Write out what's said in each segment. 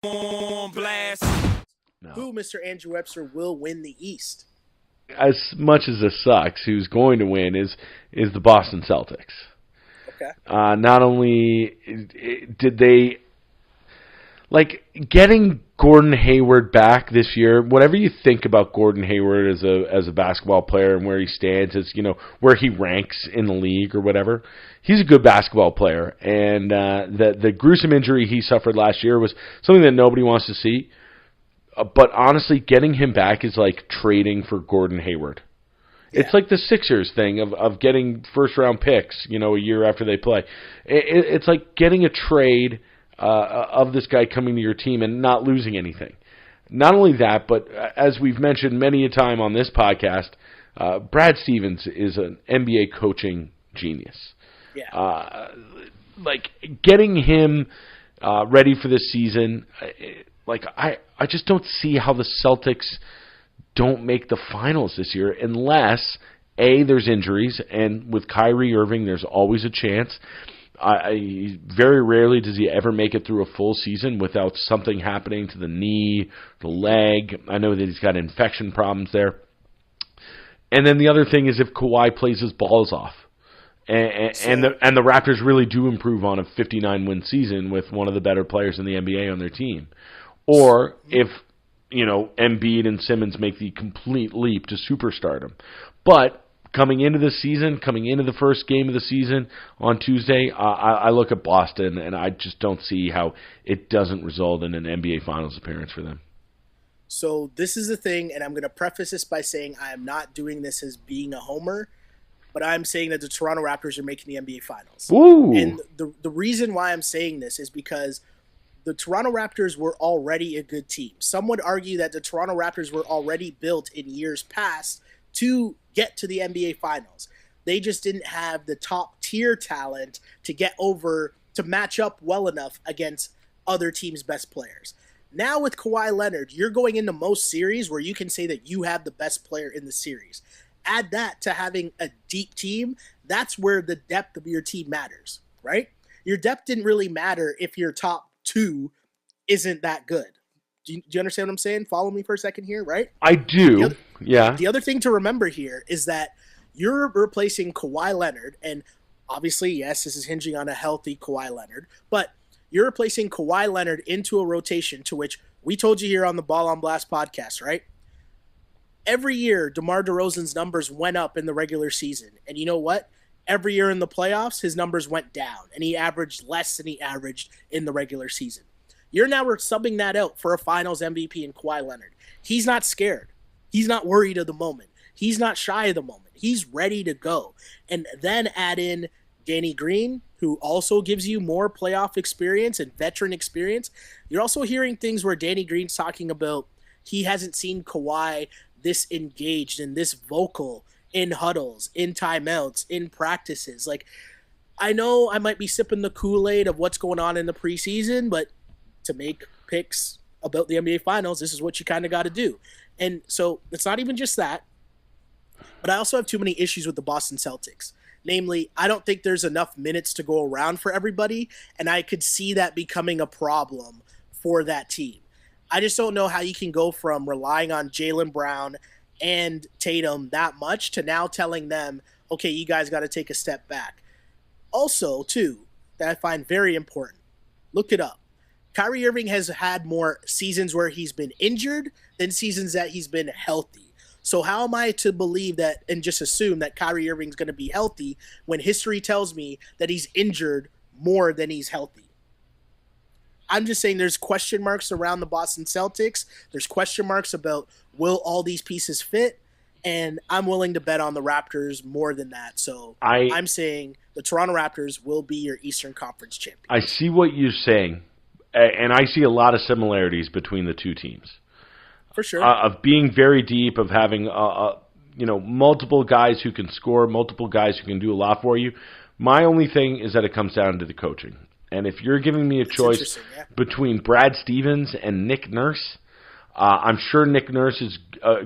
on blast. No. Who, Mr. Andrew Webster, will win the East? As much as this sucks, who's going to win is the Boston Celtics. Okay. Not only did they getting Gordon Hayward back this year. Whatever you think about Gordon Hayward as a basketball player and where he stands, as where he ranks in the league or whatever, he's a good basketball player. And the gruesome injury he suffered last year was something that nobody wants to see. But honestly, getting him back is like trading for Gordon Hayward. Yeah. It's like the Sixers thing of getting first-round picks, a year after they play. It's like getting a trade of this guy coming to your team and not losing anything. Not only that, but as we've mentioned many a time on this podcast, Brad Stevens is an NBA coaching genius. Yeah. Getting him ready for this season, I just don't see how the Celtics don't make the finals this year unless, A, there's injuries, and with Kyrie Irving, there's always a chance. Very rarely does he ever make it through a full season without something happening to the knee, the leg. I know that he's got infection problems there. And then the other thing is if Kawhi plays his balls off. And the Raptors really do improve on a 59-win season with one of the better players in the NBA on their team. Or if, Embiid and Simmons make the complete leap to superstardom. But coming into the season, coming into the first game of the season on Tuesday, I look at Boston, and I just don't see how it doesn't result in an NBA Finals appearance for them. So this is the thing, and I'm going to preface this by saying I am not doing this as being a homer, but I'm saying that the Toronto Raptors are making the NBA Finals. Ooh. And the reason why I'm saying this is because the Toronto Raptors were already a good team. Some would argue that the Toronto Raptors were already built in years past to get to the NBA Finals. They just didn't have the top tier talent to get over, to match up well enough against other teams' best players. Now with Kawhi Leonard, you're going into most series where you can say that you have the best player in the series. Add that to having a deep team, that's where the depth of your team matters, right? Your depth didn't really matter if your top two isn't that good. Do you understand what I'm saying? Follow me for a second here, right? I do, yeah. The other thing to remember here is that you're replacing Kawhi Leonard, and obviously, yes, this is hinging on a healthy Kawhi Leonard, but you're replacing Kawhi Leonard into a rotation to which we told you here on the Ball on Blast podcast, right? Every year, DeMar DeRozan's numbers went up in the regular season, and you know what? Every year in the playoffs, his numbers went down, and he averaged less than he averaged in the regular season. You're now subbing that out for a Finals MVP in Kawhi Leonard. He's not scared. He's not worried of the moment. He's not shy of the moment. He's ready to go. And then add in Danny Green, who also gives you more playoff experience and veteran experience. You're also hearing things where Danny Green's talking about he hasn't seen Kawhi this engaged and this vocal in huddles, in timeouts, in practices. I know I might be sipping the Kool-Aid of what's going on in the preseason, but to make picks about the NBA Finals, this is what you kind of got to do. And so it's not even just that, but I also have too many issues with the Boston Celtics. Namely, I don't think there's enough minutes to go around for everybody, and I could see that becoming a problem for that team. I just don't know how you can go from relying on Jaylen Brown and Tatum that much to now telling them, okay, you guys got to take a step back. Also, too, that I find very important, look it up. Kyrie Irving has had more seasons where he's been injured than seasons that he's been healthy. So how am I to believe that and just assume that Kyrie Irving's going to be healthy when history tells me that he's injured more than he's healthy? I'm just saying there's question marks around the Boston Celtics. There's question marks about will all these pieces fit? And I'm willing to bet on the Raptors more than that. So I'm saying the Toronto Raptors will be your Eastern Conference champion. I see what you're saying. And I see a lot of similarities between the two teams. For sure. Of being very deep, of having multiple guys who can score, multiple guys who can do a lot for you. My only thing is that it comes down to the coaching. And if you're giving me a choice between Brad Stevens and Nick Nurse, I'm sure Nick Nurse is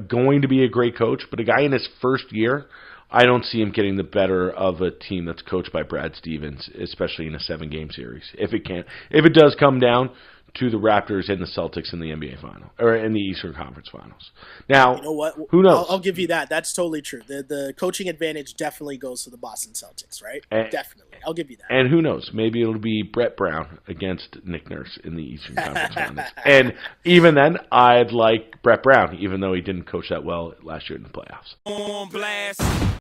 going to be a great coach, but a guy in his first year, I don't see him getting the better of a team that's coached by Brad Stevens, especially in a 7-game series. If it does come down to the Raptors and the Celtics in the NBA final or in the Eastern Conference Finals. Now, You know what? who knows? I'll give you that. That's totally true. The coaching advantage definitely goes to the Boston Celtics, right? Definitely. I'll give you that. And who knows? Maybe it'll be Brett Brown against Nick Nurse in the Eastern Conference Finals. And even then, I'd like Brett Brown, even though he didn't coach that well last year in the playoffs. On blast.